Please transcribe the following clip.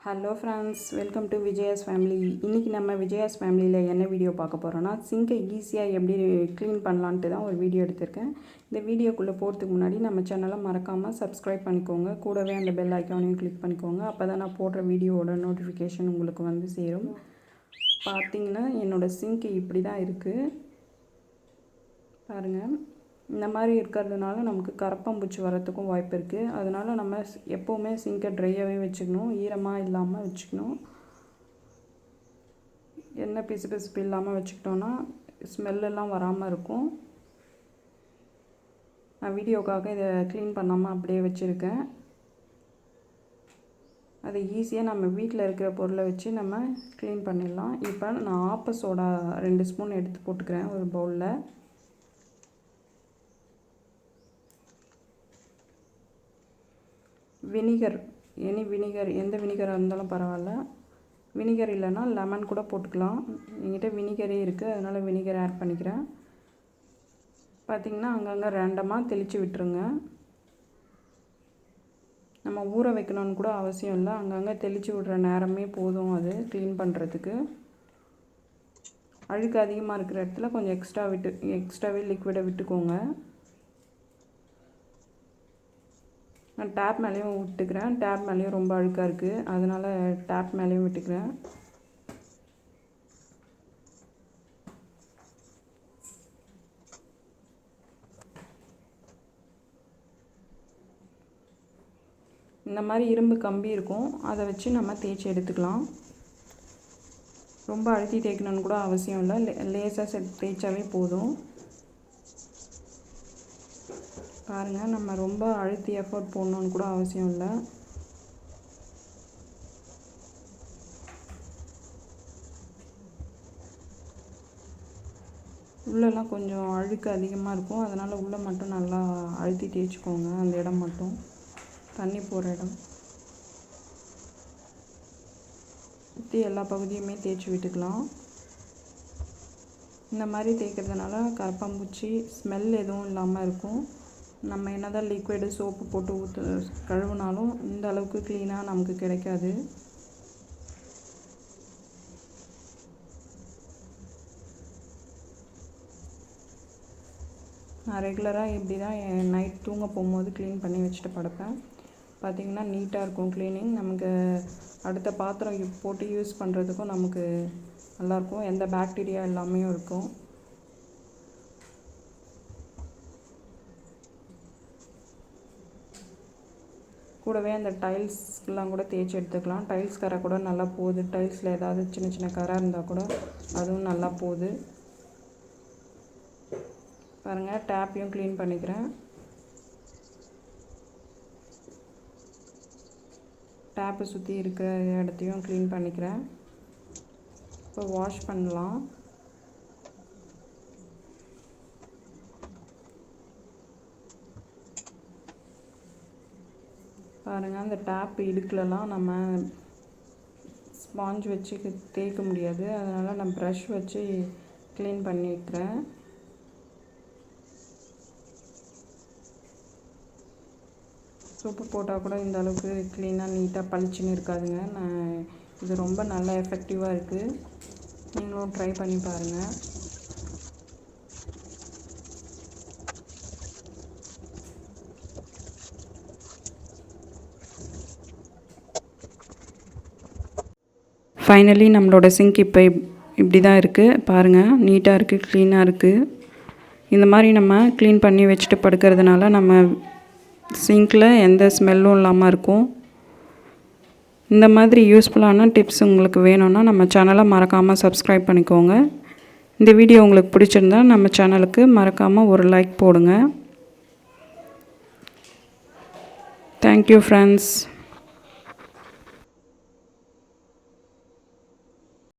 Hello friends, welcome to Vijaya's family. இன்றைக்கி நம்ம விஜயாஸ் ஃபேமிலியில் என்ன வீடியோ பார்க்க போகிறோன்னா, சிங்கை ஈஸியாக எப்படி க்ளீன் பண்ணலான்ட்டு தான் ஒரு வீடியோ எடுத்திருக்கேன். இந்த வீடியோக்குள்ளே போகிறதுக்கு முன்னாடி நம்ம சேனலை மறக்காமல் சப்ஸ்கிரைப் பண்ணிக்கோங்க. கூடவே அந்த பெல் ஐக்கானையும் கிளிக் பண்ணிக்கோங்க. அப்போ தான் நான் போடுற வீடியோவோட நோட்டிஃபிகேஷன் உங்களுக்கு வந்து சேரும். பார்த்திங்கன்னா என்னோடய சிங்க் இப்படி தான் இருக்குது பாருங்கள். இந்த மாதிரி இருக்கிறதுனால நமக்கு கரப்பாம்பூச்சி வரத்துக்கும் வாய்ப்பு இருக்குது. அதனால் நம்ம எப்போவுமே சிங்கை ட்ரையாகவே வச்சுக்கணும், ஈரமாக இல்லாமல் வச்சுக்கணும். எண்ணெய் பிசு இல்லாமல் வச்சுக்கிட்டோன்னா ஸ்மெல்லாம் வராமல் இருக்கும். நான் வீடியோக்காக இதை க்ளீன் பண்ணாமல் அப்படியே வச்சுருக்கேன். அது ஈஸியாக நம்ம வீட்டில் இருக்கிற பொருளை வச்சு நம்ம க்ளீன் பண்ணிடலாம். இப்போ நான் ஆப்ப சோடா 2 ஸ்பூன் எடுத்து போட்டுக்கிறேன் ஒரு பவுலில். வினிகர், வினிகர் எந்த வினிகராக இருந்தாலும் பரவாயில்ல. வினிகர் இல்லைன்னா லெமன் கூட போட்டுக்கலாம். என்கிட்ட வினிகரே இருக்குது, அதனால் வினிகர் ஆட் பண்ணிக்கிறேன். பார்த்திங்கன்னா அங்கங்கே ரேண்டமாக தெளித்து விட்டுருங்க. நம்ம ஊற வைக்கணும்னு கூட அவசியம் இல்லை, அங்கங்கே தெளித்து விடுற நேரமே போதும் அது க்ளீன் பண்ணுறதுக்கு. அழுக்கு அதிகமாக இருக்கிற இடத்துல கொஞ்சம் எக்ஸ்ட்ராவே லிக்விடை விட்டுக்கோங்க. நான் டேப் மேலேயும் விட்டுக்கிறேன். டேப் மேலேயும் ரொம்ப அழுக்காக இருக்குது, அதனால் டேப் மேலேயும் விட்டுக்கிறேன். இந்த மாதிரி இரும்பு கம்பி இருக்கும், அதை வச்சு நம்ம தேய்ச்சி எடுத்துக்கலாம். ரொம்ப அழுத்தி தேய்க்கணும்னு கூட அவசியம் இல்லை, லேசாக தேய்ச்சாவே போதும். பாருங்கள், நம்ம ரொம்ப அழுத்தி எஃபோர்ட் போடணுன்னு கூட அவசியம் இல்லை. உள்ளெல்லாம் கொஞ்சம் அழுக்கு அதிகமாக இருக்கும், அதனால் உள்ளே மட்டும் நல்லா அழுத்தி தேய்ச்சிக்கோங்க. அந்த இடம் மட்டும் தண்ணி போகிற இடம் சுற்றி எல்லா பகுதியுமே தேய்ச்சி விட்டுக்கலாம். இந்த மாதிரி தேய்க்கிறதுனால கரப்பாம்பூச்சி ஸ்மெல் எதுவும் இல்லாமல் இருக்கும். நம்ம என்ன தான் லிக்விடு சோப்பு போட்டு கழுவினாலும் இந்த அளவுக்கு க்ளீனாக நமக்கு கிடைக்காது. நான் ரெகுலராக இப்படி தான் நைட் தூங்க போகும்போது க்ளீன் பண்ணி வச்சுட்டு படுப்பேன். பார்த்திங்கன்னா நீட்டாக இருக்கும் க்ளீனிங். நமக்கு அடுத்த பாத்திரம் போட்டு யூஸ் பண்ணுறதுக்கும் நமக்கு நல்லாயிருக்கும், எந்த பாக்டீரியா எல்லாமே இருக்கும். கூடவே அந்த டைல்ஸ்லாம் கூட தேய்ச்சி எடுத்துக்கலாம். டைல்ஸ் கரை கூட நல்லா போகுது. டைல்ஸில் ஏதாவது சின்ன சின்ன கரை இருந்தால் கூட அதுவும் நல்லா போகுது. பாருங்கள், டேப்பையும் க்ளீன் பண்ணிக்கிறேன். டேப்பை சுற்றி இருக்கிற இடத்தையும் க்ளீன் பண்ணிக்கிறேன். இப்போ வாஷ் பண்ணலாம். பாருங்கள், அந்த டேப் இடுக்கலலாம் நம்ம ஸ்பாஞ்ச் வச்சு தேய்க்க முடியாது, அதனால் நான் ப்ரஷ் வச்சு க்ளீன் பண்ணிக்கிறேன். சோப்பு போட்டால் கூட இந்த அளவுக்கு க்ளீனாக நீட்டாக பளிச்சுன்னு இருக்காதுங்க. இது ரொம்ப நல்லா எஃபெக்டிவாக இருக்குது. நீங்களும் ட்ரை பண்ணி பாருங்கள். ஃபைனலி நம்மளோட சிங்க் இப்போ இப்படி தான் இருக்குது. பாருங்கள், நீட்டாக இருக்குது, க்ளீனாக இருக்குது. இந்த மாதிரி நம்ம க்ளீன் பண்ணி வச்சுட்டு படுக்கிறதுனால நம்ம சிங்கில் எந்த ஸ்மெல்லும் இல்லாமல் இருக்கும். இந்த மாதிரி யூஸ்ஃபுல்லான டிப்ஸ் உங்களுக்கு வேணும்னா நம்ம சேனலை மறக்காமல் சப்ஸ்கிரைப் பண்ணிக்கோங்க. இந்த வீடியோ உங்களுக்கு பிடிச்சிருந்தா நம்ம சேனலுக்கு மறக்காமல் ஒரு லைக் போடுங்க. Thank you friends.